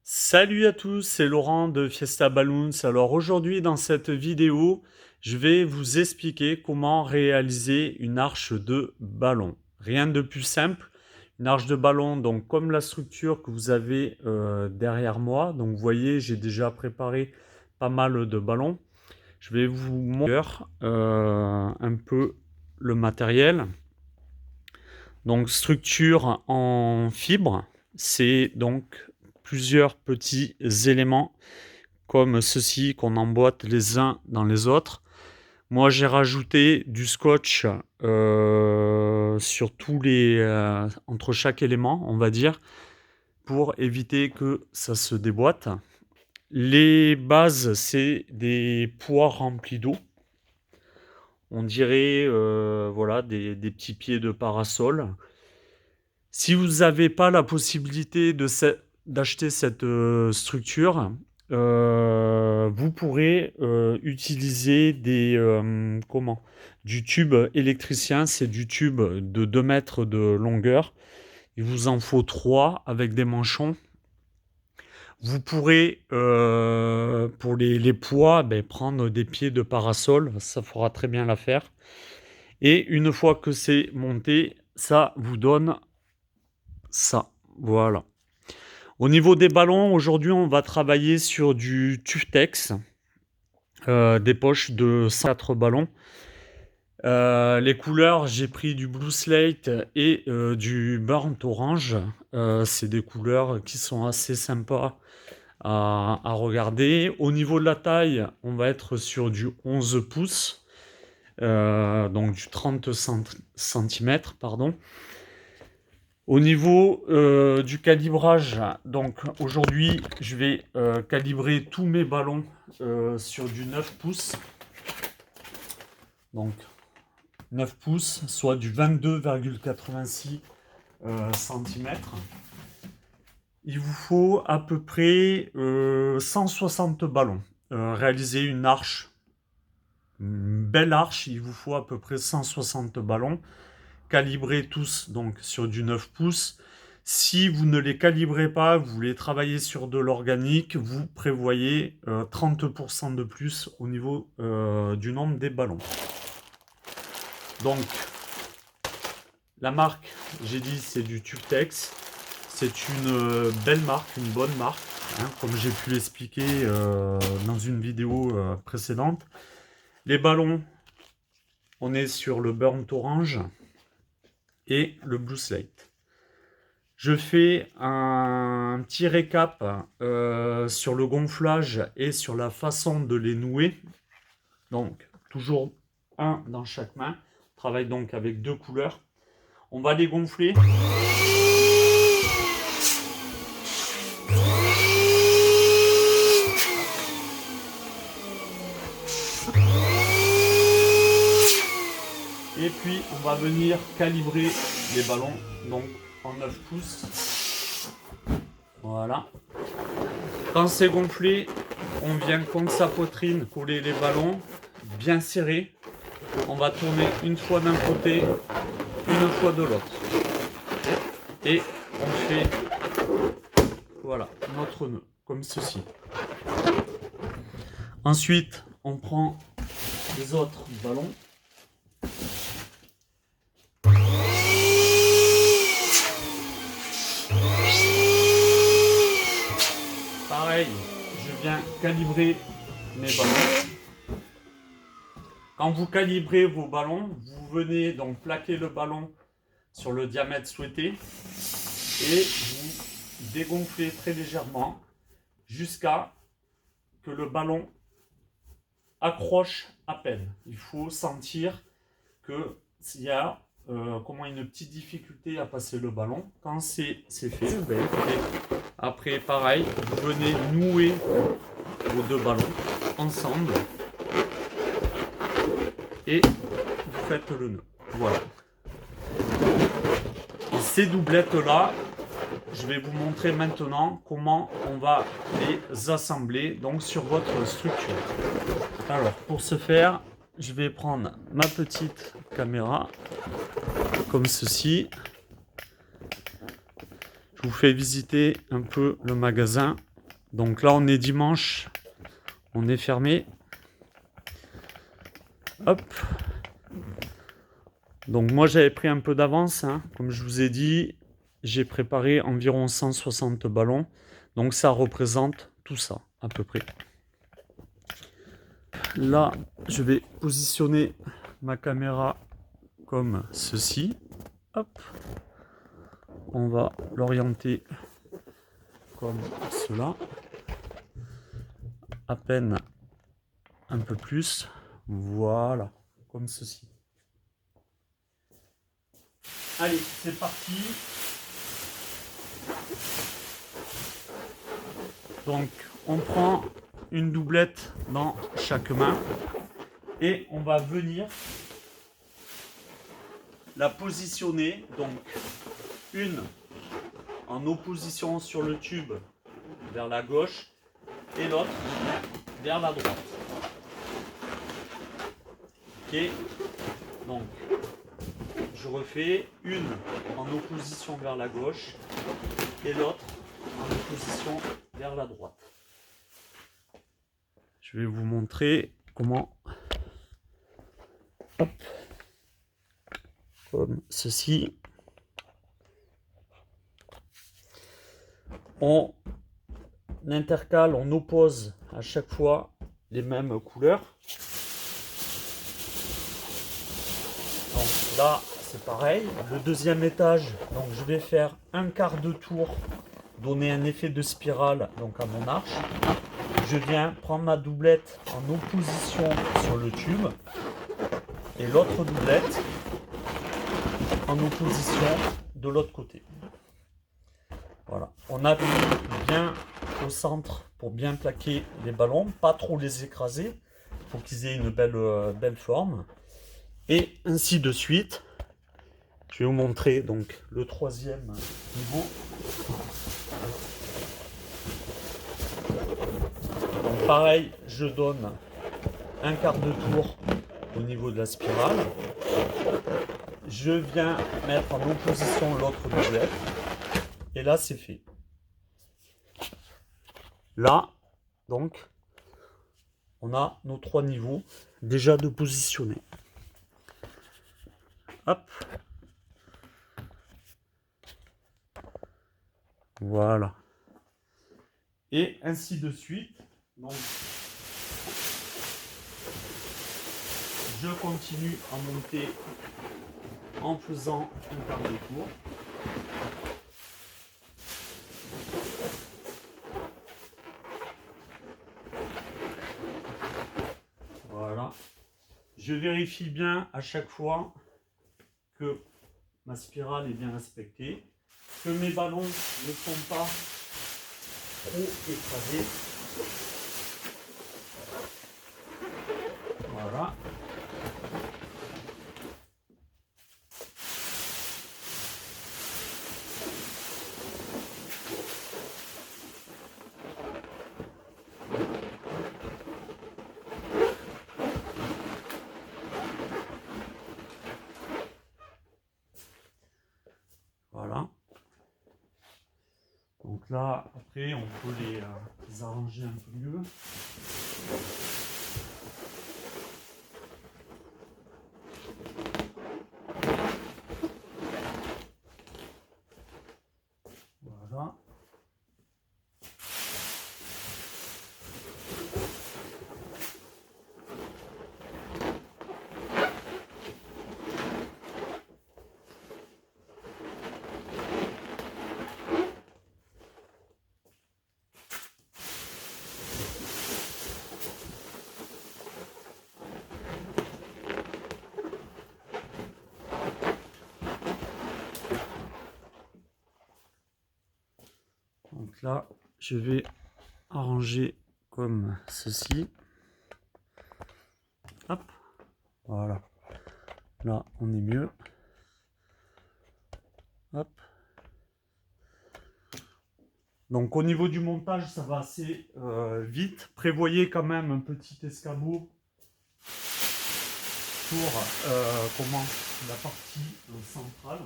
Salut à tous, c'est Laurent de Fiesta Balloons. Alors aujourd'hui dans cette vidéo, je vais vous expliquer comment réaliser une arche de ballon. Rien de plus simple. Une arche de ballon, donc comme la structure que vous avez derrière moi. Donc vous voyez, j'ai déjà préparé pas mal de ballons. Je vais vous montrer un peu le matériel. Donc structure en fibre, c'est donc plusieurs petits éléments comme ceci qu'on emboîte les uns dans les autres. Moi j'ai rajouté du scotch sur tous les entre chaque élément, on va dire, pour éviter que ça se déboîte. Les bases, c'est des poids remplis d'eau. On dirait voilà des petits pieds de parasol. Si vous n'avez pas la possibilité d'acheter cette structure, vous pourrez utiliser du tube électricien. C'est du tube de 2 mètres de longueur. Il vous en faut 3 avec des manchons. Vous pourrez, pour les poids, prendre des pieds de parasol. Ça fera très bien l'affaire. Et une fois que c'est monté, ça vous donne ça. Voilà. Au niveau des ballons, aujourd'hui, on va travailler sur du Tuftex, des poches de 4 ballons. Les couleurs, j'ai pris du Blue Slate et du Burnt Orange. C'est des couleurs qui sont assez sympas à regarder. Au niveau de la taille, on va être sur du 11 pouces, donc du 30 cm, pardon. Au niveau du calibrage, donc aujourd'hui je vais calibrer tous mes ballons sur du 9 pouces. Donc 9 pouces, soit du 22,86 cm. Il vous faut à peu près 160 ballons. Réaliser une arche, une belle arche, il vous faut à peu près 160 ballons. Calibrés tous donc sur du 9 pouces. Si vous ne les calibrez pas, vous voulez travailler sur de l'organique, vous prévoyez 30% de plus au niveau du nombre des ballons. Donc, la marque, j'ai dit, c'est du Tuftex. C'est une belle marque, une bonne marque, hein, comme j'ai pu l'expliquer dans une vidéo précédente. Les ballons, on est sur le Burnt Orange et le Blue Slate. Je fais un petit récap sur le gonflage et sur la façon de les nouer. Donc, toujours un dans chaque main. On travaille donc avec 2 couleurs. On va les gonfler. Et puis, on va venir calibrer les ballons, donc en 9 pouces. Voilà. Quand c'est gonflé, on vient contre sa poitrine coller les ballons, bien serrés. On va tourner une fois d'un côté, une fois de l'autre. Et on fait, voilà, notre nœud, comme ceci. Ensuite, on prend les autres ballons. Pareil, je viens calibrer mes ballons. Quand vous calibrez vos ballons, vous venez donc plaquer le ballon sur le diamètre souhaité et vous dégonflez très légèrement jusqu'à que le ballon accroche à peine. Il faut sentir qu'il y a une petite difficulté à passer le ballon. Quand c'est fait, après pareil, vous venez nouer vos 2 ballons ensemble et vous faites le nœud. Voilà. Et ces doublettes là, je vais vous montrer maintenant comment on va les assembler donc sur votre structure. Alors pour ce faire, je vais prendre ma petite caméra comme ceci. Je vous fais visiter un peu le magasin. Donc là, on est dimanche. On est fermé. Hop. Donc moi, j'avais pris un peu d'avance. Hein. Comme je vous ai dit, j'ai préparé environ 160 ballons. Donc ça représente tout ça, à peu près. Là, je vais positionner ma caméra comme ceci. Hop. On va l'orienter comme cela. À peine un peu plus. Voilà, comme ceci. Allez, c'est parti. Donc, on prend une doublette dans chaque main et on va venir la positionner. Donc, une en opposition sur le tube vers la gauche et l'autre vers la droite. Ok, donc je refais une en opposition vers la gauche et l'autre en opposition vers la droite. Je vais vous montrer comment. Hop. Comme ceci. On intercale, on oppose à chaque fois les mêmes couleurs. Donc là, c'est pareil. Le deuxième étage, donc je vais faire un quart de tour, donner un effet de spirale donc à mon arche. Je viens prendre ma doublette en opposition sur le tube et l'autre doublette en opposition de l'autre côté. Voilà, on appuie bien au centre pour bien plaquer les ballons, pas trop les écraser, pour qu'ils aient une belle forme. Et ainsi de suite. Je vais vous montrer donc le troisième niveau. Donc pareil, je donne un quart de tour au niveau de la spirale. Je viens mettre en opposition l'autre doublette. Et là, c'est fait. Là, donc, on a nos 3 niveaux déjà de positionner. Hop. Voilà. Et ainsi de suite. Donc, je continue à monter en faisant un quart de tour. Voilà. Je vérifie bien à chaque fois que ma spirale est bien respectée, que mes ballons ne sont pas trop écrasés. Voilà. Voilà. Donc là, après, on peut les arranger un peu mieux. Voilà. Donc là, je vais arranger comme ceci. Hop, voilà. Là, on est mieux. Hop. Donc au niveau du montage, ça va assez vite. Prévoyez quand même un petit escabeau pour la partie centrale.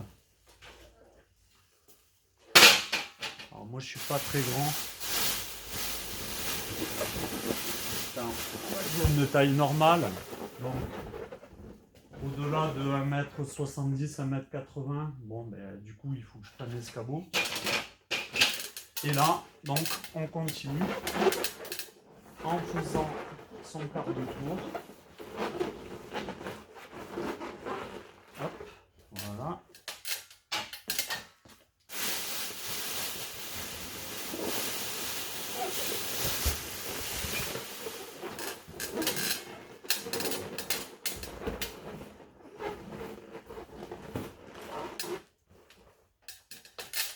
Alors moi je suis pas très grand, De taille normale. Donc, au-delà de 1m70, 1m80, bon, ben, du coup, il faut que je prenne l'escabeau. Et là, donc, on continue en faisant son quart de tour. Hop, voilà.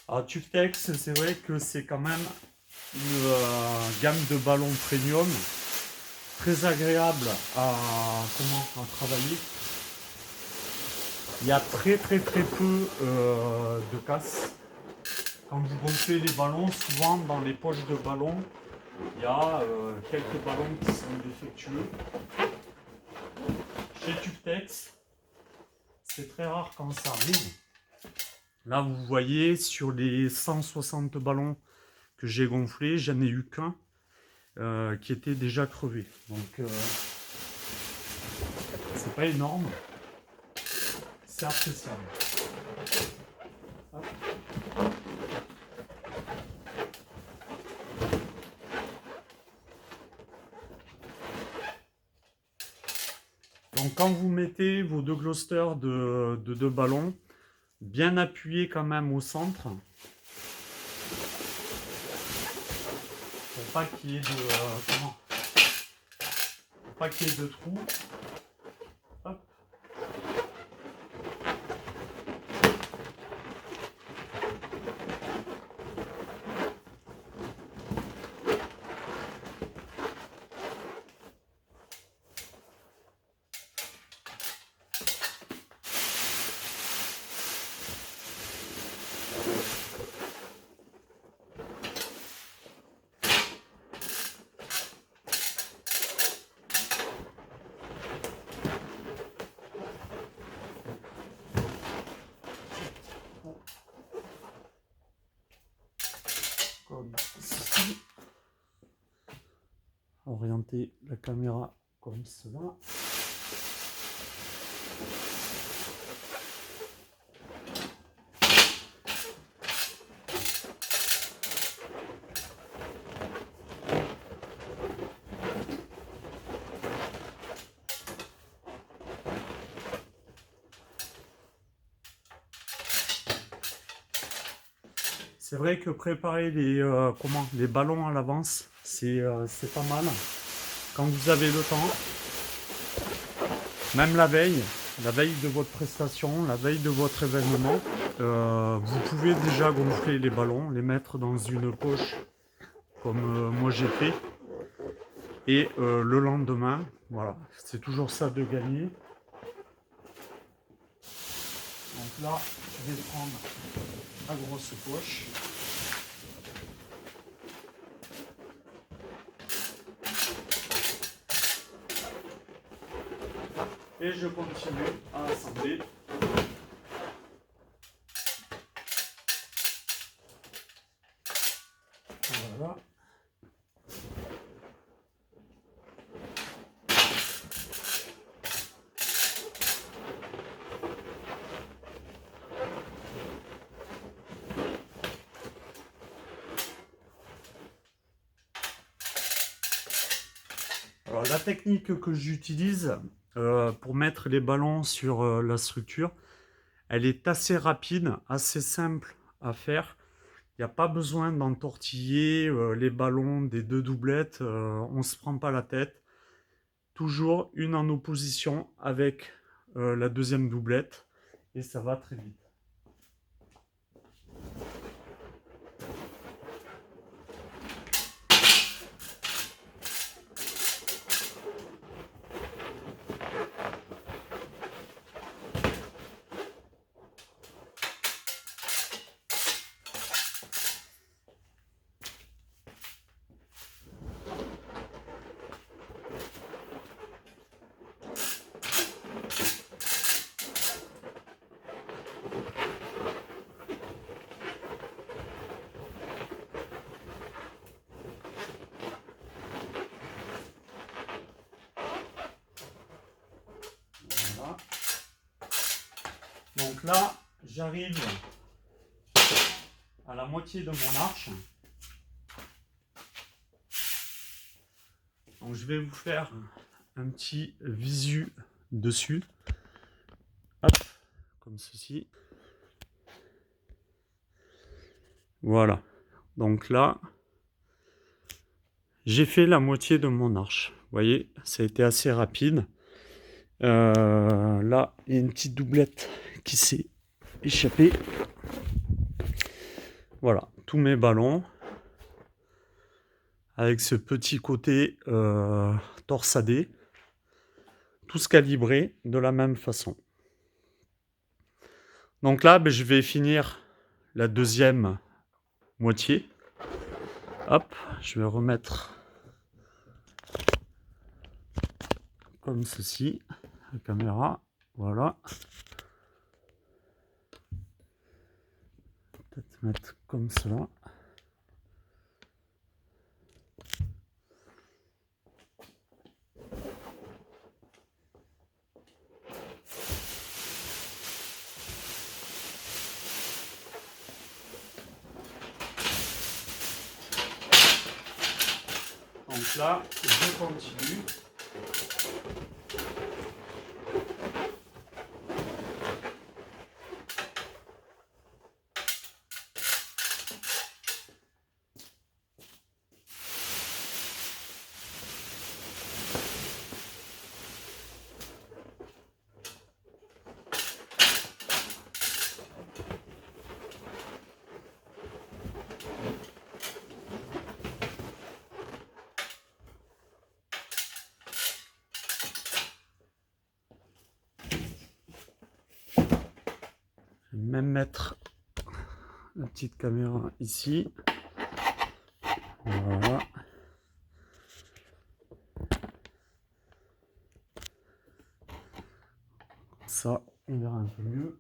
Alors, Tuftex, c'est vrai que c'est quand même une gamme de ballons premium très agréable à travailler. Il y a très peu de casse. Quand vous gonflez les ballons, souvent dans les poches de ballons, il y a quelques ballons qui sont défectueux. Chez Tuftex, c'est très rare quand ça arrive. Là, vous voyez, sur les 160 ballons que j'ai gonflés, j'en ai eu qu'un qui était déjà crevé. Donc, c'est pas énorme. C'est appréciable. Hop. Donc, quand vous mettez vos deux Gloster de deux ballons, bien appuyés quand même au centre, pour pas qu'il y ait de trous. Hop. Comme ceci. Orienter la caméra comme cela. C'est vrai que préparer les ballons à l'avance, c'est pas mal. Quand vous avez le temps, même la veille de votre prestation, la veille de votre événement, vous pouvez déjà gonfler les ballons, les mettre dans une poche comme moi j'ai fait. Et le lendemain, voilà, c'est toujours ça de gagner. Donc là, je vais prendre la grosse poche. Et je continue à assembler. Voilà. Alors, la technique que j'utilise pour mettre les ballons sur la structure, elle est assez rapide, assez simple à faire. Il n'y a pas besoin d'entortiller les ballons des deux doublettes, on ne se prend pas la tête. Toujours une en opposition avec la deuxième doublette et ça va très vite. Donc là, j'arrive à la moitié de mon arche. Donc je vais vous faire un petit visu dessus. Hop, comme ceci. Voilà. Donc là, j'ai fait la moitié de mon arche. Vous voyez, ça a été assez rapide. Là, il y a une petite doublette qui s'est échappée. Voilà, tous mes ballons. Avec ce petit côté torsadé. Tous calibrés de la même façon. Donc là, je vais finir la deuxième moitié. Hop, je vais remettre comme ceci la caméra. Voilà. Peut-être mettre comme cela. Donc là, je continue. Je vais même mettre la petite caméra ici. Voilà. Ça, on verra un peu mieux.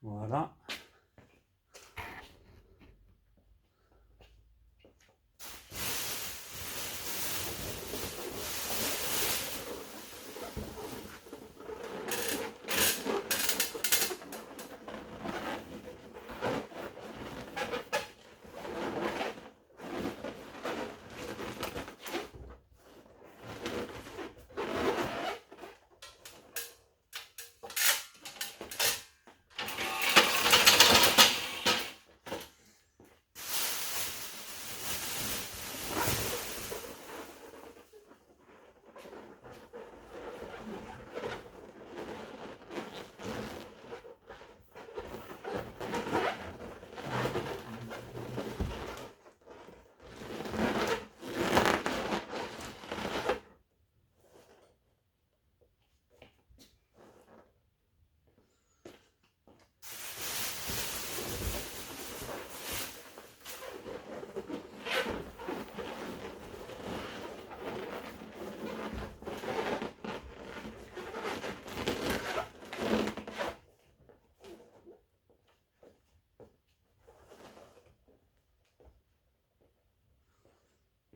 Voilà.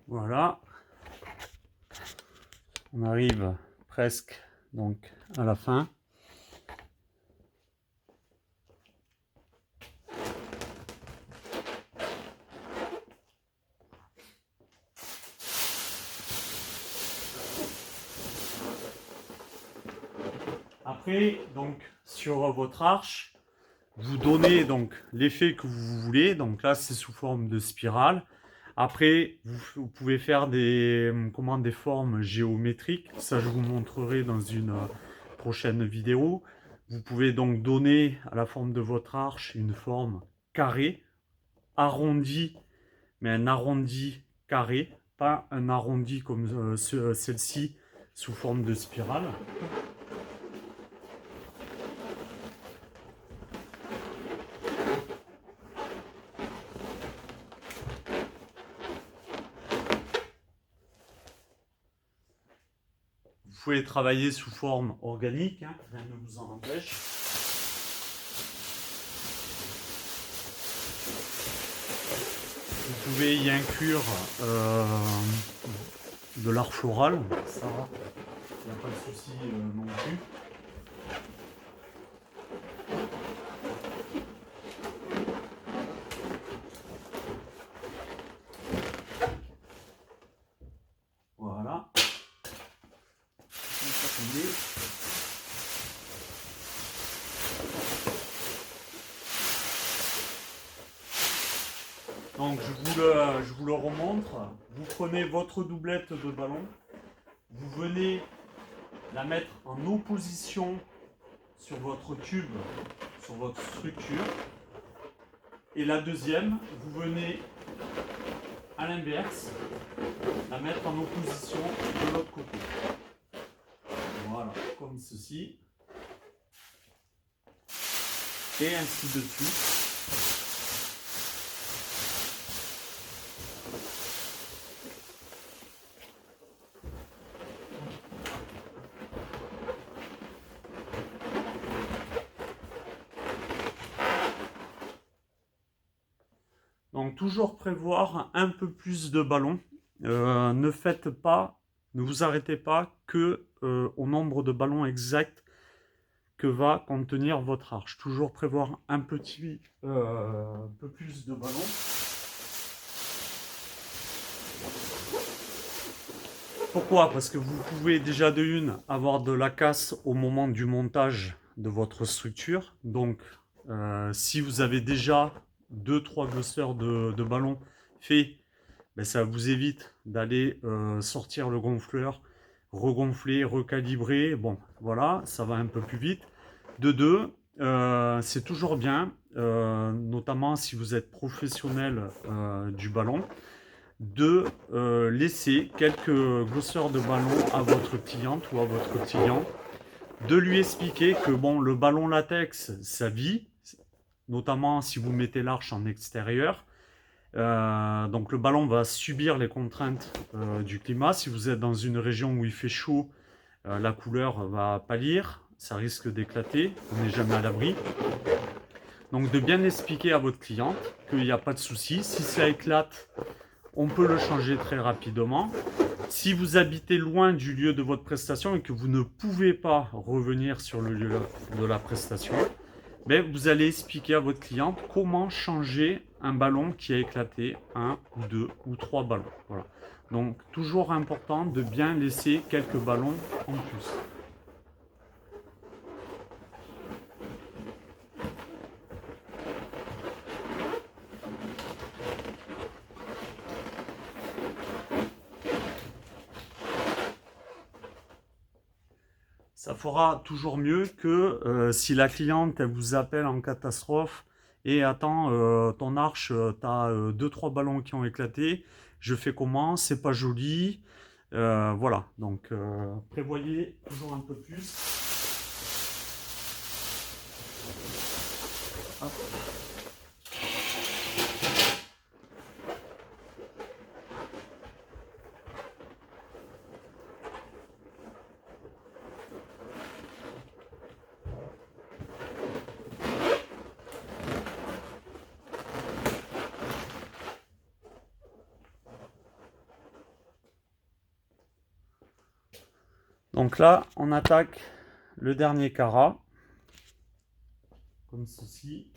Voilà. On arrive presque donc à la fin. Après, donc, sur votre arche, vous donnez donc l'effet que vous voulez. Donc là, c'est sous forme de spirale. Après, vous pouvez faire des formes géométriques. Ça, je vous montrerai dans une prochaine vidéo. Vous pouvez donc donner à la forme de votre arche une forme carrée, arrondie, mais un arrondi carré, pas un arrondi comme celle-ci sous forme de spirale. Vous pouvez travailler sous forme organique, hein, rien ne vous en empêche. Vous pouvez y inclure de l'art floral, ça, il n'y a pas de souci non plus. Voilà. Donc je vous le remontre. Vous prenez votre doublette de ballon, vous venez la mettre en opposition sur votre tube, sur votre structure. Et la deuxième, vous venez à l'inverse, la mettre en opposition de l'autre côté. Voilà, comme ceci. Et ainsi de suite. Donc toujours prévoir un peu plus de ballons. Ne vous arrêtez pas que au nombre de ballons exacts que va contenir votre arche. Toujours prévoir un peu plus de ballons. Pourquoi? Parce que vous pouvez déjà de une avoir de la casse au moment du montage de votre structure. Donc si vous avez déjà 2-3 glosseurs de ballons faits, ben, ça vous évite d'aller sortir le gonfleur, regonfler, recalibrer. Bon, voilà, ça va un peu plus vite. De deux, c'est toujours bien, notamment si vous êtes professionnel du ballon, de laisser quelques glosseurs de ballon à votre cliente ou à votre client, de lui expliquer que bon, le ballon latex, ça vit, notamment si vous mettez l'arche en extérieur. Donc le ballon va subir les contraintes du climat. Si vous êtes dans une région où il fait chaud, la couleur va pâlir, ça risque d'éclater, on n'est jamais à l'abri. Donc de bien expliquer à votre cliente qu'il n'y a pas de souci, si ça éclate, on peut le changer très rapidement. Si vous habitez loin du lieu de votre prestation et que vous ne pouvez pas revenir sur le lieu de la prestation, mais vous allez expliquer à votre cliente comment changer un ballon qui a éclaté, 1 ou 2 ou 3 ballons. Voilà. Donc toujours important de bien laisser quelques ballons en plus. Ça fera toujours mieux que si la cliente elle vous appelle en catastrophe et attends, ton arche, tu as 2-3 ballons qui ont éclaté, je fais comment? C'est pas joli. Voilà, donc prévoyez toujours un peu plus. Hop. Donc là, on attaque le dernier carat, comme ceci.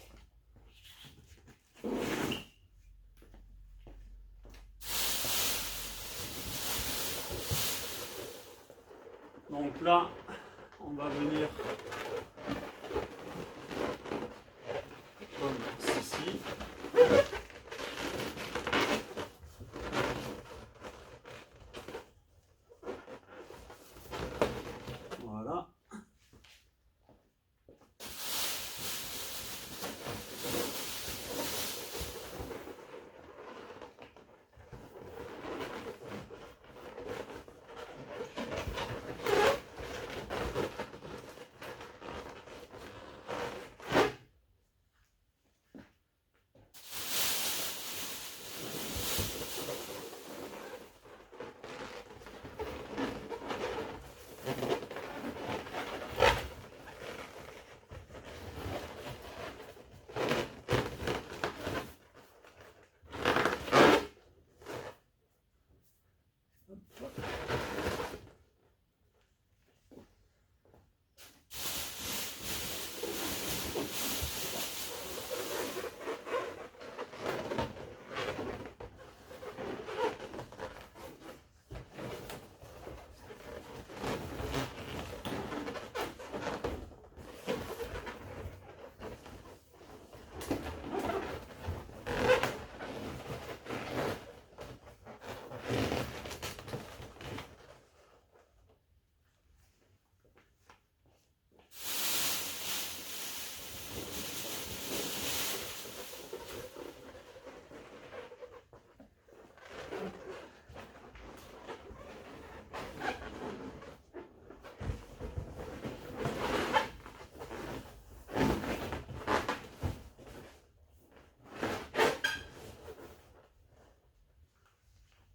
Donc là, on va venir comme ceci. Voilà.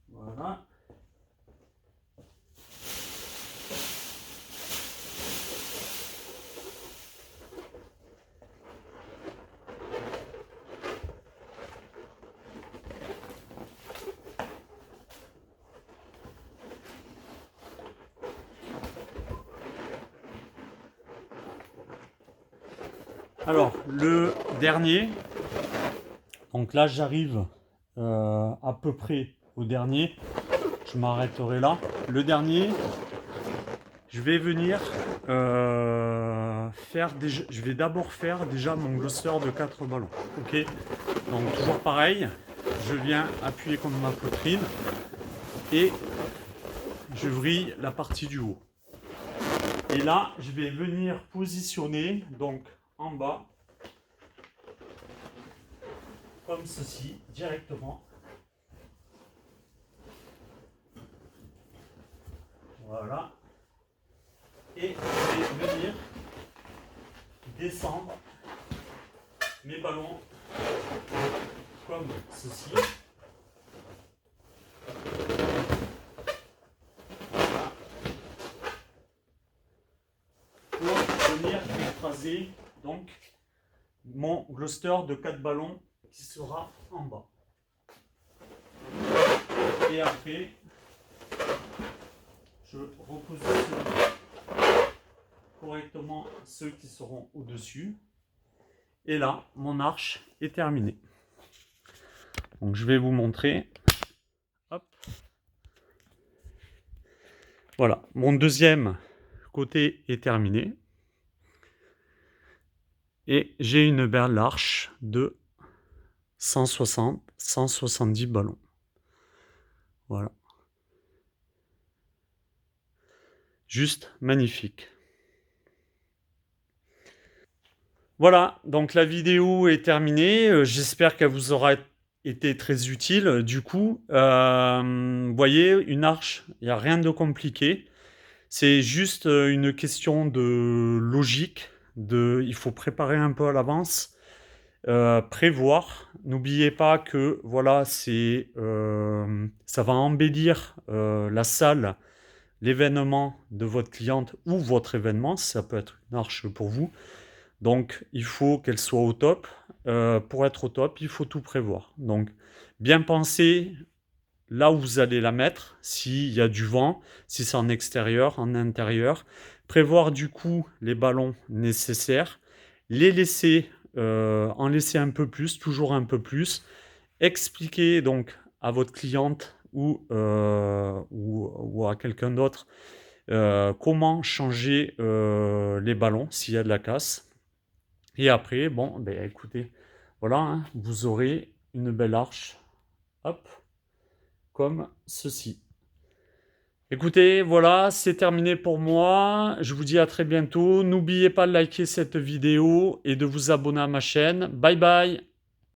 Voilà. Alors, le dernier, donc là j'arrive à peu près au dernier, je m'arrêterai là. Le dernier, je vais venir je vais d'abord faire déjà mon gloster de 4 ballons. Ok, donc toujours pareil, je viens appuyer contre ma poitrine et je vrille la partie du haut. Et là, je vais venir positionner donc en bas comme ceci directement. Voilà. Et je vais venir descendre mes ballons comme ceci. Voilà. Pour venir écraser donc mon cluster de 4 ballons qui sera en bas. Et après, je repositionne correctement ceux qui seront au-dessus. Et là, mon arche est terminée. Donc je vais vous montrer. Hop. Voilà, mon deuxième côté est terminé. Et j'ai une belle arche de 160-170 ballons. Voilà. Juste magnifique. Voilà, donc la vidéo est terminée. J'espère qu'elle vous aura été très utile. Du coup, vous voyez, une arche, il n'y a rien de compliqué. C'est juste une question de logique. Il faut préparer un peu à l'avance. Prévoir. N'oubliez pas que voilà, ça va embellir la salle, l'événement de votre cliente ou votre événement. Ça peut être une arche pour vous. Donc, il faut qu'elle soit au top. Pour être au top, il faut tout prévoir. Donc, bien penser là où vous allez la mettre, s'il y a du vent, si c'est en extérieur, en intérieur. Prévoir du coup les ballons nécessaires. Les laisser, en laisser un peu plus, toujours un peu plus. Expliquer donc à votre cliente ou à quelqu'un d'autre comment changer les ballons s'il y a de la casse. Et après, bon, ben écoutez, voilà, hein, vous aurez une belle arche, hop, comme ceci. Écoutez, voilà, c'est terminé pour moi. Je vous dis à très bientôt. N'oubliez pas de liker cette vidéo et de vous abonner à ma chaîne. Bye bye!